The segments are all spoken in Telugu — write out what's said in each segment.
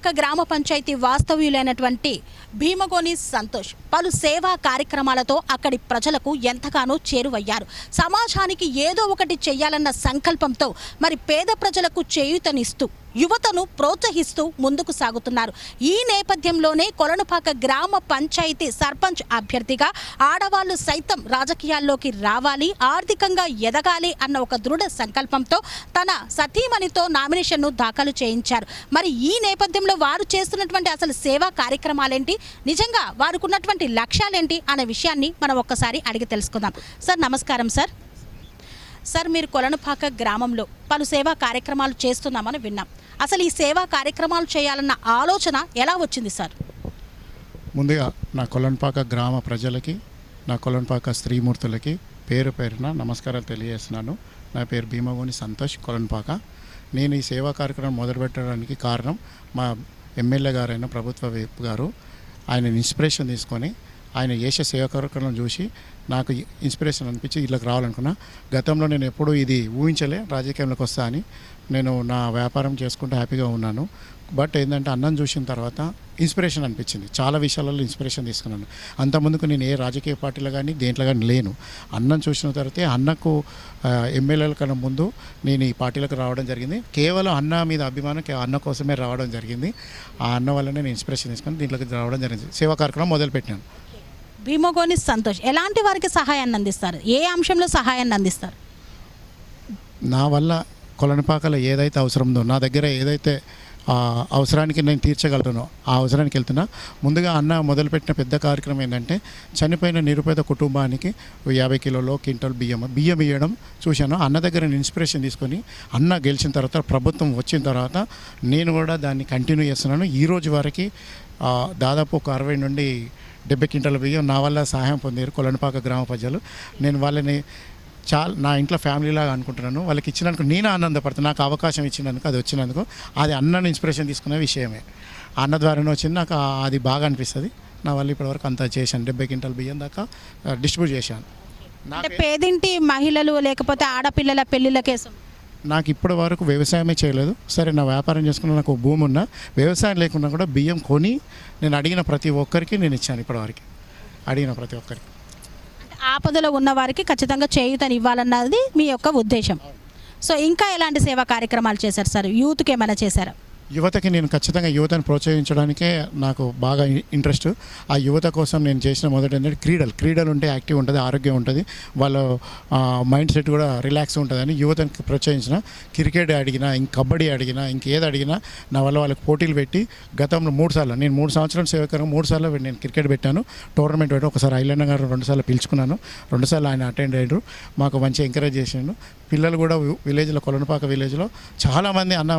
కొలనుపాక గ్రామ పంచాయతీ వాస్తవ్యులైనటువంటి భీమగోని సంతోష్ పలు సేవా కార్యక్రమాలతో అక్కడి ప్రజలకు ఎంతగానో చేరువయ్యారు. సమాజానికి ఏదో ఒకటి చెయ్యాలన్న సంకల్పంతో మరి పేద ప్రజలకు చేయూతనిస్తూ యువతను ప్రోత్సహిస్తూ ముందుకు సాగుతున్నారు. ఈ నేపథ్యంలోనే కొలనుపాక గ్రామ పంచాయతీ సర్పంచ్ అభ్యర్థిగా ఆడవాళ్లు సైతం రాజకీయాల్లోకి రావాలి, ఆర్థికంగా ఎదగాలి అన్న ఒక దృఢ సంకల్పంతో తన సతీమణితో నామినేషన్ను దాఖలు చేయించారు. మరి ఈ నేపథ్యంలో వారు చేస్తున్నటువంటి అసలు సేవా కార్యక్రమాలేంటి, నిజంగా వారికి ఉన్నటువంటి లక్ష్యాలేంటి అనే విషయాన్ని మనం ఒక్కసారి అడిగి తెలుసుకుందాం. సార్ నమస్కారం. సార్ మీరు కొలనుపాక గ్రామంలో పలు సేవా కార్యక్రమాలు చేస్తున్నామని విన్నాం. అసలు ఈ సేవా కార్యక్రమాలు చేయాలన్న ఆలోచన ఎలా వచ్చింది సార్? ముందుగా నా కొలనుపాక గ్రామ ప్రజలకి, నా కొలనుపాక స్త్రీమూర్తులకి పేరు పేరున నమస్కారాలు తెలియజేస్తున్నాను. నా పేరు భీమగోని సంతోష్, కొలనుపాక. నేను ఈ సేవా కార్యక్రమం మొదలుపెట్టడానికి కారణం మా ఎమ్మెల్యే గారైన ప్రభుత్వ వైపు గారు. ఆయన ఇన్స్పిరేషన్ తీసుకొని ఆయన చేసే సేవా కార్యక్రమం చూసి నాకు ఇన్స్పిరేషన్ అనిపించి ఇళ్ళకి రావాలనుకున్నా. గతంలో నేను ఎప్పుడూ ఇది ఊహించలే రాజకీయంలోకి వస్తా అని. నేను నా వ్యాపారం చేసుకుంటూ హ్యాపీగా ఉన్నాను. బట్ ఏంటంటే అన్నం చూసిన తర్వాత ఇన్స్పిరేషన్ అనిపించింది. చాలా విషయాలలో ఇన్స్పిరేషన్ తీసుకున్నాను. అంతకుముందుకు నేను ఏ రాజకీయ పార్టీలో కానీ దేంట్లో కానీ లేను. అన్నం చూసిన తర్వాతే అన్నకు ఎమ్మెల్యేల కన్నా ముందు నేను ఈ పార్టీలకు రావడం జరిగింది. కేవలం అన్న మీద అభిమానం అన్న కోసమే రావడం జరిగింది. ఆ అన్న వల్ల నేను ఇన్స్పిరేషన్ తీసుకొని దీంట్లోకి రావడం జరిగింది. సేవా కార్యక్రమం మొదలుపెట్టాను. భీమగోని సంతోష్ ఎలాంటి వారికి సహాయాన్ని అందిస్తారు? ఏ అంశంలో సహాయాన్ని అందిస్తారు? నా వల్ల కొలనుపాకలో ఏదైతే అవసరం ఉందో, నా దగ్గర ఏదైతే అవసరానికి నేను తీర్చగలను ఆ అవసరానికి వెళ్తున్నా. ముందుగా అన్న మొదలుపెట్టిన పెద్ద కార్యక్రమం ఏంటంటే చనిపోయిన నిరుపేద కుటుంబానికి 50 కిలోలు క్వింటల్ బియ్యం ఇవ్వడం చూశాను. అన్న దగ్గర నేను ఇన్స్పిరేషన్ తీసుకొని అన్న గెలిచిన తర్వాత, ప్రభుత్వం వచ్చిన తర్వాత నేను కూడా దాన్ని కంటిన్యూ చేస్తున్నాను. ఈరోజు వరకు దాదాపు ఒక 60 నుండి 70 క్వింటల బియ్యం నా వల్ల సహాయం పొందారు కొలనుపాక గ్రామ ప్రజలు. నేను వాళ్ళని నా ఇంట్లో ఫ్యామిలీలాగా అనుకుంటున్నాను. వాళ్ళకి ఇచ్చినందుకు నేను ఆనందపడుతున్నాను. నాకు అవకాశం ఇచ్చినందుకు, అది వచ్చినందుకు. అది అన్నను ఇన్స్పిరేషన్ తీసుకునే విషయమే. అన్న ద్వారానే వచ్చింది. నాకు అది బాగా అనిపిస్తుంది. నా వల్ల ఇప్పటివరకు అంతా చేశాను. 70 క్వింటల బియ్యం దాకా డిస్ట్రిబ్యూట్ చేశాను. అంటే పేదింటి మహిళలు లేకపోతే ఆడపిల్లల పెళ్లిళ్ళ కేసు నాకు ఇప్పటి వరకు వ్యవసాయమే చేయలేదు. సరే, నా వ్యాపారం చేసుకున్న నాకు భూమి ఉన్నా, వ్యవసాయం లేకుండా కూడా బియ్యం కొని నేను అడిగిన ప్రతి ఒక్కరికి నేను ఇచ్చాను. ఇప్పటివరకు అడిగిన ప్రతి ఒక్కరికి. ఆపదలో ఉన్న వారికి ఖచ్చితంగా చేయూతని ఇవ్వాలన్నది మీ యొక్క ఉద్దేశం. సో ఇంకా ఎలాంటి సేవా కార్యక్రమాలు చేశారు సార్? యూత్కి ఏమైనా చేశారా? యువతకి నేను ఖచ్చితంగా యువతను ప్రోత్సహించడానికే నాకు బాగా ఇంట్రెస్ట్. ఆ యువత కోసం నేను చేసిన మొదటి ఏంటంటే క్రీడలు ఉంటే యాక్టివ్ ఉంటుంది, ఆరోగ్యం ఉంటుంది, వాళ్ళ మైండ్ సెట్ కూడా రిలాక్స్ ఉంటుందని యువతకి ప్రోత్సహించిన. క్రికెట్ అడిగినా, కబడ్డీ అడిగినా, ఇంకేది అడిగినా నా వల్ల వాళ్ళకి పోటీలు పెట్టి గతంలో 3 సార్లు, నేను 3 సంవత్సరాలు సేవకరంగా 3 సార్లు నేను క్రికెట్ పెట్టాను. టోర్నమెంట్ పెట్టి ఒకసారి ఐలన్న గారు 2 సార్లు పిలుచుకున్నాను. 2 సార్లు ఆయన అటెండ్ అయ్యారు. మాకు మంచి ఎంకరేజ్ చేసిండు. పిల్లలు కూడా విలేజ్లో, కొలనుపాక విలేజ్లో చాలామంది అన్న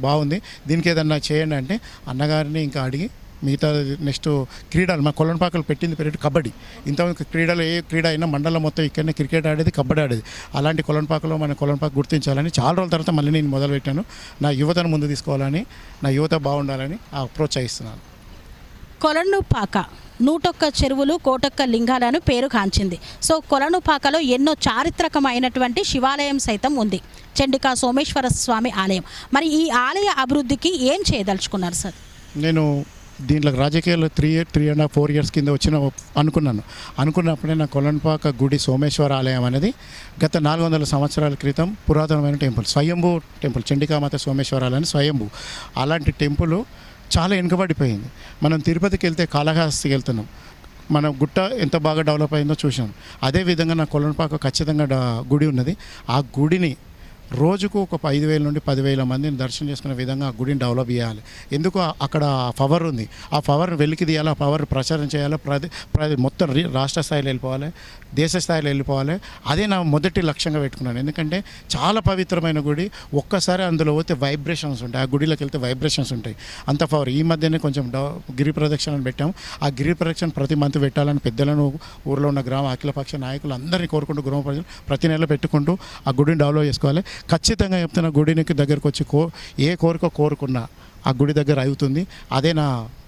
బాగుంది, దీనికి ఏదన్నా చేయండి అంటే అన్నగారిని ఇంకా అడిగి మిగతా నెక్స్ట్ క్రీడలు మా కొలనుపాకలు పెట్టింది పేరు కబడ్డీ. ఇంతమంది క్రీడలు ఏ క్రీడ అయినా మండలం మొత్తం ఇక్కడనే క్రికెట్ ఆడేది, కబడ్డీ ఆడేది. అలాంటి కొలనుపాకలో మన కొలనుపాక గుర్తించాలని చాలా రోజుల తర్వాత మళ్ళీ నేను మొదలుపెట్టాను. నా యువతను ముందు తీసుకోవాలని, నా యువత బాగుండాలని ప్రోత్సహిస్తున్నాను. కొలనుపాక 101 చెరువులు, 101 లింగాలను పేరు కాంచింది. సో కొలనుపాకలో ఎన్నో చారిత్రకమైనటువంటి శివాలయం సైతం ఉంది, చండికా సోమేశ్వర స్వామి ఆలయం. మరి ఈ ఆలయ అభివృద్ధికి ఏం చేయదలుచుకున్నారు సార్? నేను దీంట్లో రాజకీయాలు 3.5-4 ఇయర్స్ కింద అనుకున్నప్పుడే నా కొలనుపాక గుడి సోమేశ్వర ఆలయం అనేది గత 400 సంవత్సరాల క్రితం పురాతనమైన టెంపుల్, స్వయంభూ టెంపుల్, చండికామాత సోమేశ్వర ఆలయం స్వయంభూ. అలాంటి టెంపుల్ చాలా వెనుకబడిపోయింది. మనం తిరుపతికి వెళ్తే కాళహస్తికి వెళ్తున్నాం, మన గుట్ట ఎంత బాగా డెవలప్ అయిందో చూసాం. అదేవిధంగా నా కొలనుపాక ఖచ్చితంగా గుడి ఉన్నది. ఆ గుడిని రోజుకు ఒక 5,000 నుండి 10,000 మందిని దర్శనం చేసుకునే విధంగా ఆ గుడిని డెవలప్ చేయాలి. ఎందుకు అక్కడ పవర్ ఉంది, ఆ పవర్ని వెలికి తీయాలి, ఆ పవర్ ప్రచారం చేయాలి, మొత్తం రాష్ట్ర స్థాయిలో వెళ్ళిపోవాలి, దేశ స్థాయిలో వెళ్ళిపోవాలి. అదే నా మొదటి లక్ష్యంగా పెట్టుకున్నాను. ఎందుకంటే చాలా పవిత్రమైన గుడి. ఒక్కసారి అందులో పోతే వైబ్రేషన్స్ ఉంటాయి, ఆ గుడిలోకి వెళ్తే వైబ్రేషన్స్ ఉంటాయి, అంత పవర్. ఈ మధ్యనే కొంచెం గిరి ప్రదక్షిణను పెట్టాము. ఆ గిరి ప్రదక్షిణ ప్రతి మంత్ పెట్టాలని పెద్దలను, ఊరిలో ఉన్న గ్రామ అఖిలపక్ష నాయకులు అందరినీ కోరుకుంటూ, గ్రామ ప్రజలు ప్రతి నెల పెట్టుకుంటూ ఆ గుడిని డెవలప్ చేసుకోవాలి. ఖచ్చితంగా చెప్తున్న గుడికి దగ్గరకు వచ్చి ఏ కోరిక కోరుకున్నా ఆ గుడి దగ్గర అవుతుంది. అదే నా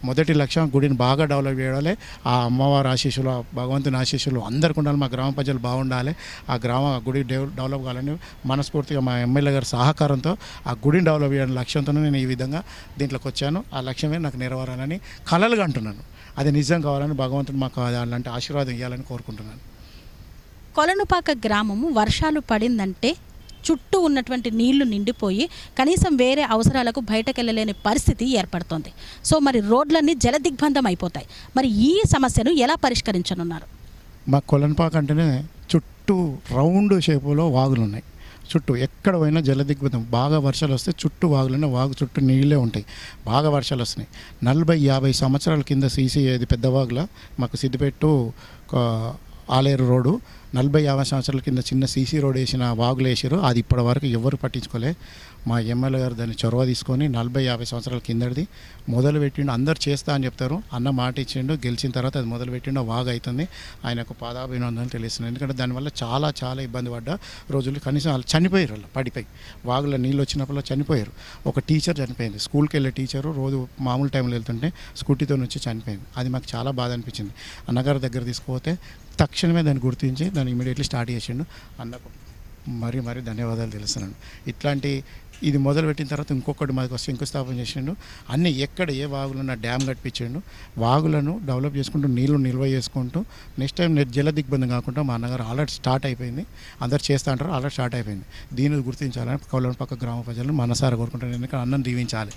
మొదటి లక్ష్యం. గుడిని బాగా డెవలప్ చేయాలి. ఆ అమ్మవారి ఆశీస్సులు, ఆ భగవంతుని ఆశీస్సులు అందరికీ ఉండాలి. మా గ్రామ ప్రజలు బాగుండాలి. ఆ గుడి డెవలప్ కావాలని మనస్ఫూర్తిగా మా ఎమ్మెల్యే గారి సహకారంతో ఆ గుడిని డెవలప్ చేయడం లక్ష్యంతో నేను ఈ విధంగా దీంట్లోకి వచ్చాను. ఆ లక్ష్యమే నాకు నెరవేరాలని కలలుగా అంటున్నాను. అది నిజం కావాలని భగవంతుడు మాకు అలాంటి ఆశీర్వాదం ఇవ్వాలని కోరుకుంటున్నాను. కొలనుపాక గ్రామము వర్షాలు పడిందంటే చుట్టూ ఉన్నటువంటి నీళ్లు నిండిపోయి కనీసం వేరే అవసరాలకు బయటకెళ్ళలేని పరిస్థితి ఏర్పడుతోంది. సో మరి రోడ్లన్నీ జలదిగ్బంధం అయిపోతాయి. మరి ఈ సమస్యను ఎలా పరిష్కరించనున్నారు? మా కొలనుపాక అంటేనే చుట్టూ రౌండ్ షేపులో వాగులు ఉన్నాయి. చుట్టూ ఎక్కడ పోయినా జలదిగ్బంధం. బాగా వర్షాలు వస్తే చుట్టూ వాగులున్న వాగు చుట్టూ నీళ్ళే ఉంటాయి. బాగా వర్షాలు వస్తున్నాయి. 40-50 సంవత్సరాల కింద సీసీ ఏది పెద్ద వాగుల మాకు సిద్దిపేట ఆలేరు రోడ్డు 40-50 సంవత్సరాల కింద చిన్న సీసీ రోడ్ వేసిన వాగులు వేసారు. అది ఇప్పటి వరకు ఎవరు పట్టించుకోలే. మా ఎమ్మెల్యే గారు దాన్ని చొరవ తీసుకొని 40-50 సంవత్సరాల కిందది మొదలు పెట్టిండు. అందరు చేస్తా అని చెప్తారు. అన్న మాట ఇచ్చిండు. గెలిచిన తర్వాత అది మొదలు పెట్టిండు. వాగు అవుతుంది. ఆయనకు పాదాభినందనలు తెలుస్తున్నాయి. ఎందుకంటే దానివల్ల చాలా చాలా ఇబ్బంది పడ్డ రోజులు. కనీసం వాళ్ళు చనిపోయారు. వాళ్ళు పడిపోయి వాగులో నీళ్ళు వచ్చినప్పుడు చనిపోయారు. ఒక టీచర్ చనిపోయింది. స్కూల్కి వెళ్ళే టీచరు రోజు మామూలు టైంలో వెళ్తుంటే స్కూటీతో వచ్చి చనిపోయింది. అది మాకు చాలా బాధ అనిపించింది. అన్నగారి దగ్గర తీసుకుపోతే తక్షణమే దాన్ని గుర్తించి దాన్ని ఇమీడియట్లీ స్టార్ట్ చేసిండు. అన్నకు మరీ ధన్యవాదాలు తెలుస్తున్నాను. ఇట్లాంటి ఇది మొదలుపెట్టిన తర్వాత ఇంకొకటి మాకు శంకుస్థాపన చేసిండు. అన్నీ ఎక్కడ ఏ వాగులున్న డ్యామ్ కట్టించిండు. వాగులను డెవలప్ చేసుకుంటూ నీళ్లు నిల్వ చేసుకుంటూ నెక్స్ట్ టైం జల దిగ్బంధం కాకుండా మా అన్నగారు ఆల్రెడీ స్టార్ట్ అయిపోయింది. అందరు చేస్తూ అంటారు. ఆల్రెడీ స్టార్ట్ అయిపోయింది. దీన్ని గుర్తించాలని కొలనుపాక గ్రామ ప్రజలను మనసారా కోరుకుంటాను. ఎందుకంటే అన్నం దీవించాలి.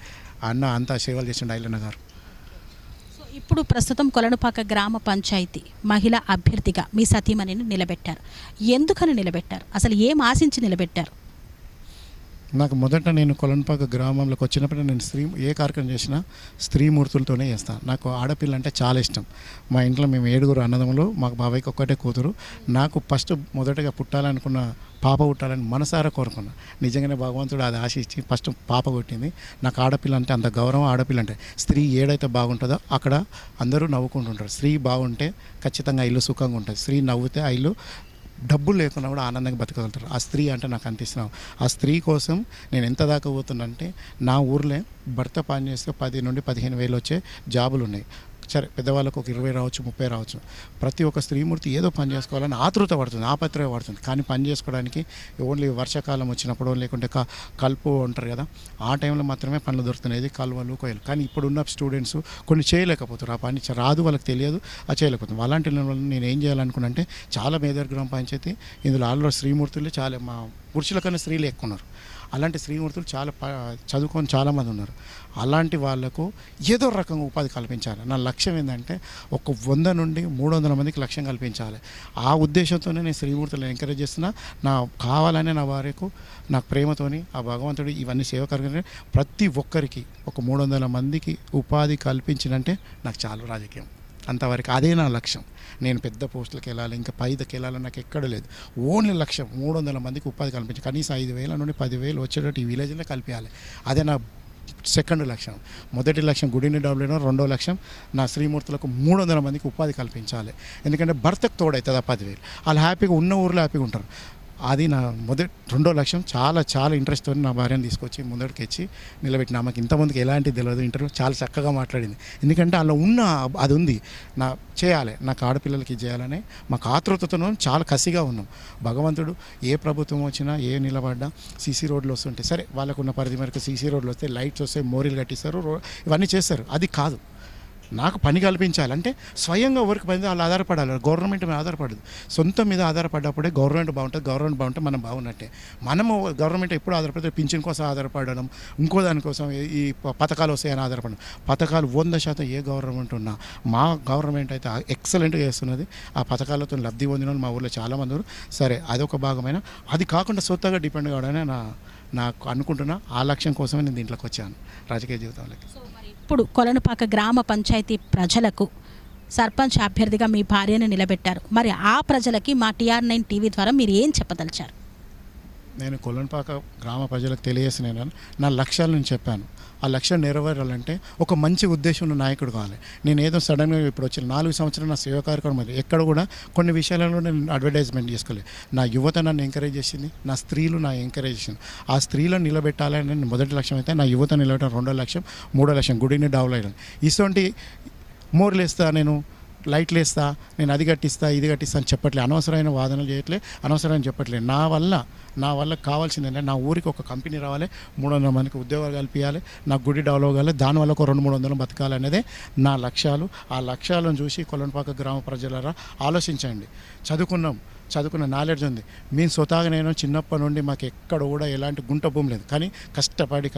అన్న అంతా సేవలు చేసిండు ఐలన్న గారు. ఇప్పుడు ప్రస్తుతం కొలనుపాక గ్రామ పంచాయతీ మహిళా అభ్యర్థిగా మీ సతీమణిని నిలబెట్టారు. ఎందుకని నిలబెట్టారు? అసలు ఏం ఆశించి నిలబెట్టారు? నాకు మొదట నేను కొలనుపాక గ్రామంలోకి వచ్చినప్పుడు నేను ఏ కార్యక్రమం చేసినా స్త్రీమూర్తులతోనే చేస్తాను. నాకు ఆడపిల్ల అంటే చాలా ఇష్టం. మా ఇంట్లో మేము 7 అన్నదమ్ములు. మాకు బాబాయ్కి ఒక్కటే కూతురు. నాకు ఫస్ట్ మొదటగా పుట్టాలనుకున్న పాప పుట్టాలని మనసారా కోరుకున్నా. నిజంగానే భగవంతుడు అది ఆశించి ఫస్ట్ పాప కొట్టింది. నాకు ఆడపిల్ల అంటే అంత గౌరవం. ఆడపిల్ల అంటే స్త్రీ ఏడైతే బాగుంటుందో అక్కడ అందరూ నవ్వుకుంటుంటారు. స్త్రీ బాగుంటే ఖచ్చితంగా ఇల్లు సుఖంగా ఉంటుంది. స్త్రీ నవ్వుతే ఆ ఇల్లు డబ్బులు లేకుండా కూడా ఆనందంగా బతకగలుగుతారు. ఆ స్త్రీ అంటే నాకు అనిపిస్తున్నావు. ఆ స్త్రీ కోసం నేను ఎంత దాకా పోతున్నంటే నా ఊర్లో భర్త పని చేస్తే 10 నుండి 15 వేలు వచ్చే జాబులు ఉన్నాయి. సరే పెద్దవాళ్ళకు ఒక 20 రావచ్చు, 30 రావచ్చు. ప్రతి ఒక్క స్త్రీమూర్తి ఏదో పని చేసుకోవాలని ఆతృత పడుతుంది, ఆపత్రయ పడుతుంది. కానీ పని చేసుకోవడానికి ఓన్లీ వర్షాకాలం వచ్చినప్పుడు లేకుంటే కలుపు ఉంటారు కదా, ఆ టైంలో మాత్రమే పనులు దొరుకుతున్నాయి. కాలువలు కొయ్యలు. కానీ ఇప్పుడున్న స్టూడెంట్స్ కొన్ని చేయలేకపోతారు. ఆ పని రాదు, వాళ్ళకి తెలియదు, అది చేయలేకపోతుంది. అలాంటి నేను ఏం చేయాలనుకున్నా అంటే చాలా మేదర్ గ్రామ పంచాయతీ ఇందులో ఆల్రెడీ స్త్రీమూర్తులు చాలా మా పురుషుల కన్నా స్త్రీలు ఎక్కువ ఉన్నారు. అలాంటి స్త్రీమూర్తులు చాలా చదువుకొని చాలామంది ఉన్నారు. అలాంటి వాళ్లకు ఏదో రకంగా ఉపాధి కల్పించాలి. నా లక్ష్యం ఏంటంటే ఒక 100 నుండి 300 మందికి లక్ష్యం కల్పించాలి. ఆ ఉద్దేశంతోనే నేను స్త్రీమూర్తులను ఎంకరేజ్ చేస్తున్నా. నా కావాలనే నా వారికి నాకు ప్రేమతోని ఆ భగవంతుడు ఇవన్నీ సేవకరంగా ప్రతి ఒక్కరికి ఒక 300 మందికి ఉపాధి కల్పించినంటే నాకు చాలా రాజకీయం. అంతవరకు అదే నా లక్ష్యం. నేను పెద్ద పోస్టులకు వెళ్ళాలి, ఇంకా పైకి వెళ్ళాలని నాకు ఎక్కడ లేదు. ఓన్లీ లక్ష్యం 300 మందికి ఉపాధి కల్పించి కనీసం 5,000 నుండి 10,000 వచ్చేటట్టు ఈ విలేజ్లో కలిపించాలి. అదే నా సెకండ్ లక్ష్యం. మొదటి లక్ష్యం గుడిని డెవలప్ చేయడం. రెండో లక్ష్యం నా శ్రీమూర్తులకు 300 మందికి ఉపాధి కల్పించాలి. ఎందుకంటే భర్తకు తోడవుతుంది ఆ 10,000. వాళ్ళు హ్యాపీగా ఉన్న ఊర్లో హ్యాపీగా ఉంటారు. అది నా రెండో లక్ష్యం. చాలా ఇంట్రెస్ట్తో నా భార్యను తీసుకొచ్చి ముందడికి ఇచ్చి నిలబెట్టిన. ఆమెకి ఇంతమందికి ఎలాంటి తెలియదు. ఇంటర్వ్యూ చాలా చక్కగా మాట్లాడింది. ఎందుకంటే అలా ఉన్న అది ఉంది. చేయాలి, నాకు ఆడపిల్లలకి చేయాలని మాకు ఆతృతతో చాలా కసిగా ఉన్నాం. భగవంతుడు ఏ ప్రభుత్వం వచ్చినా ఏ నిలబడ్డా సీసీ రోడ్లు వస్తుంటాయి. సరే వాళ్ళకున్న పరిధి మేరకు సీసీ రోడ్లు వస్తాయి, లైట్స్ వస్తాయి, మోరీలు కట్టిస్తారు, ఇవన్నీ చేస్తారు. అది కాదు, నాకు పని కల్పించాలి. అంటే స్వయంగా ఎవరికి పని వాళ్ళు ఆధారపడాలి. గవర్నమెంట్ మీద ఆధారపడదు. సొంతం మీద ఆధారపడ్డప్పుడే గవర్నమెంట్ బాగుంటుంది. గవర్నమెంట్ బాగుంటే మనం బాగున్నట్టే. మనము గవర్నమెంట్ ఎప్పుడు ఆధారపడితే పింఛన్ కోసం ఆధారపడడం, ఇంకో దానికోసం ఈ పథకాలు వస్తాయని ఆధారపడడం. పథకాలు 100% ఏ గవర్నమెంట్ ఉన్నా మా గవర్నమెంట్ అయితే ఎక్సలెంట్గా చేస్తున్నది. ఆ పథకాలతో లబ్ధి పొందిన వాళ్ళు మా ఊళ్ళో చాలామంది ఉన్నారు. సరే అదొక భాగమైన అది కాకుండా సొంతగా డిపెండ్ కావడమే నాకు అనుకుంటున్నా. ఆ లక్ష్యం కోసమే నేను దీంట్లోకి వచ్చాను రాజకీయ జీవితంలోకి. ఇప్పుడు కొలనుపాక గ్రామ పంచాయతీ ప్రజలకు సర్పంచ్ అభ్యర్థిగా మీ భార్యను నిలబెట్టారు. మరి ఆ ప్రజలకి మా TR9 టీవీ ద్వారా మీరు ఏం చెప్పదలిచారు? నేను కొలన్పాక గ్రామ ప్రజలకు తెలియజేసిన నా లక్ష్యాలను చెప్పాను. ఆ లక్ష్యం నెరవేరాలంటే ఒక మంచి ఉద్దేశం ఉన్న నాయకుడు కావాలి. నేను ఏదో సడన్గా ఇప్పుడు వచ్చిన 4 సంవత్సరాలు నా సేవా కార్యక్రమం అది ఎక్కడ కూడా కొన్ని విషయాలలో నేను అడ్వర్టైజ్మెంట్ చేసుకోలేదు. నా యువత నన్ను ఎంకరేజ్ చేసింది, నా స్త్రీలు నా ఎంకరేజ్ చేసింది. ఆ స్త్రీలను నిలబెట్టాలని నేను మొదటి లక్ష్యం అయితే, నా యువత నిలబెట్టడం 2వ లక్ష్యం, 3వ లక్ష్యం గుడిని డెవలప్ చేయడం. ఇటువంటి మోర్లు వేస్తా, నేను లైట్లు వేస్తా, నేను అది కట్టిస్తా ఇది కట్టిస్తా అని చెప్పట్లే, అనవసరమైన వాదనలు చేయట్లే, అనవసరమైన చెప్పట్లేదు. నా వల్ల కావాల్సింది ఏంటంటే నా ఊరికి ఒక కంపెనీ రావాలి, 300 మందికి ఉద్యోగాలు కల్పించాలి, నా గుడి డెవలప్ కావాలి, దానివల్ల ఒక 200-300 బతకాలి అనేదే నా లక్ష్యాలు. ఆ లక్ష్యాలను చూసి కొలన్పాక గ్రామ ప్రజలారా ఆలోచించండి. చదువుకున్న నాలెడ్జ్ ఉంది. మేము స్వతహాగా నేను చిన్నప్పటి నుండి మాకు ఎక్కడ కూడా ఎలాంటి గుంట భూమి లేదు, కానీ కష్టపడి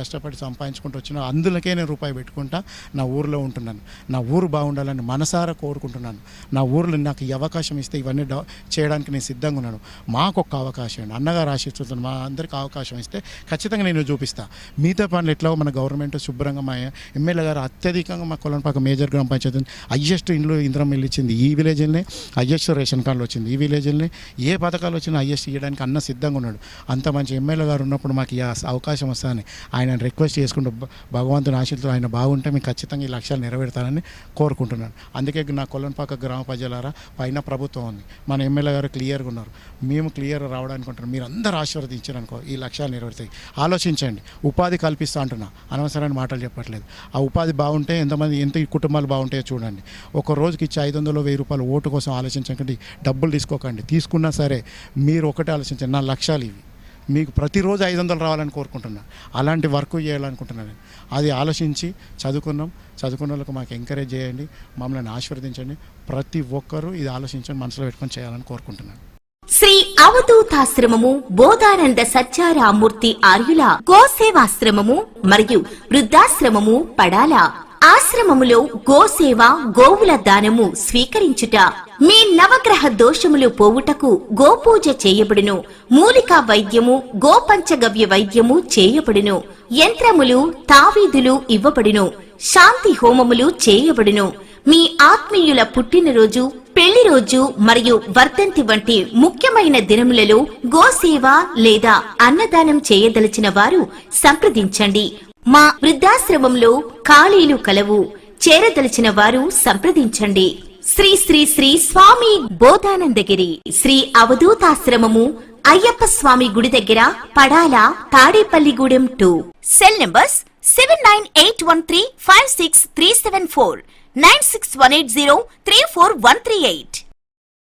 సంపాదించుకుంటూ వచ్చిన అందులోకే నేను రూపాయి పెట్టుకుంటా నా ఊరిలో ఉంటున్నాను. నా ఊరు బాగుండాలని మనసారా కోరుకుంటున్నాను. నా ఊరిలో నాకు ఈ అవకాశం ఇస్తే ఇవన్నీ చేయడానికి నేను సిద్ధంగా ఉన్నాను. మాకు ఒక అవకాశం అండి, అన్నగారు ఆశిస్తున్నాను, మా అందరికీ అవకాశం ఇస్తే ఖచ్చితంగా నేను చూపిస్తాను. మిగతా పనులు ఎట్లా మన గవర్నమెంట్ శుభ్రంగా, మా ఎమ్మెల్యే గారు అత్యధికంగా మా కొలన్పాక మేజర్ గ్రామ పంచాయతీ హైయెస్ట్ ఇండ్లు ఇందిరమ్మ ఇల్లు ఇచ్చింది ఈ విలేజ్లోనే, హైయెస్ట్ రేషన్ కార్డులు వచ్చింది ఈ విలేజ్లోనే, ఏ పథకాలు వచ్చినా హైయెస్ట్ ఇవ్వడానికి అన్న సిద్ధంగా ఉన్నాడు. అంత మంచి ఎమ్మెల్యే గారు ఉన్నప్పుడు మాకు ఈ అవకాశం వస్తుందని ఆయన రిక్వెస్ట్ చేసుకుంటూ భగవంతుని ఆశీస్సులతో ఆయన బాగుంటే మీకు ఖచ్చితంగా ఈ లక్ష్యాలు నెరవేరుతానని కోరుకుంటున్నాను. అందుకే నా కొలన్పాక గ్రామ ప్రజలారా పైన ప్రభుత్వం ఉంది, మన ఎమ్మెల్యే గారు క్లియర్గా ఉన్నారు, మేము క్లియర్గా రావడానికి ఉంటారు. మీరు అందరూ ఆశీర్వదించారనుకో ఈ లక్ష్యాలు నెరవేరుతాయి. ఆలోచించండి. ఉపాధి కల్పిస్తా అంటున్నా, అనవసరమైన మాటలు చెప్పట్లేదు. ఆ ఉపాధి బాగుంటే ఎంత కుటుంబాలు బాగుంటాయో చూడండి. ఒక రోజుకి ఇచ్చే 500-1000 రూపాయలు ఓటు కోసం ఆలోచించకండి, డబ్బులు తీసుకోకండి. తీసుకున్నా సరే మీరు ఒకటే ఆలోచించండి, నా లక్ష్యాలు ఇవి, మీకు ప్రతిరోజు 500 రావాలని కోరుకుంటున్నాను, అలాంటి వర్క్ చేయాలనుకుంటున్నాను. అది ఆలోచించి చదువుకున్న వాళ్ళకు మాకు ఎంకరేజ్ చేయండి, మమ్మల్ని ఆశీర్వదించండి. ప్రతి ఒక్కరూ ఇది ఆలోచించండి, మనసులో పెట్టుకొని చేయాలని కోరుకుంటున్నాను. శ్రీ అవధూతాశ్రమము బోధానంద సత్యారామూర్తి ఆర్యుల గోసేవాశ్రమము మరియు వృద్ధాశ్రమము పడాల. ఆశ్రమములో గోసేవ, గోవుల దానము స్వీకరించుట, మీ నవగ్రహ దోషములు పోవుటకు గోపూజ చేయబడును. మూలికా వైద్యము, గోపంచగవ్య వైద్యము చేయబడును. యంత్రములు, తావీదులు ఇవ్వబడును. శాంతి హోమములు చేయబడును. మీ ఆత్మీయుల పుట్టినరోజు, పెళ్లి రోజు మరియు వర్ధంతి వంటి ముఖ్యమైన దినములలో గోసేవ లేదా అన్నదానం చేయదలిచిన వారు సంప్రదించండి. మా వృద్ధాశ్రమంలో ఖాళీలు కలవు. చేరదలిచిన వారు సంప్రదించండి. శ్రీ శ్రీ శ్రీ స్వామి బోధానందగిరి శ్రీ అవధూతాశ్రమము, అయ్యప్ప స్వామి గుడి దగ్గర, పడాల, తాడేపల్లిగూడెం 2. Cell numbers 7981356374, 9618034 138.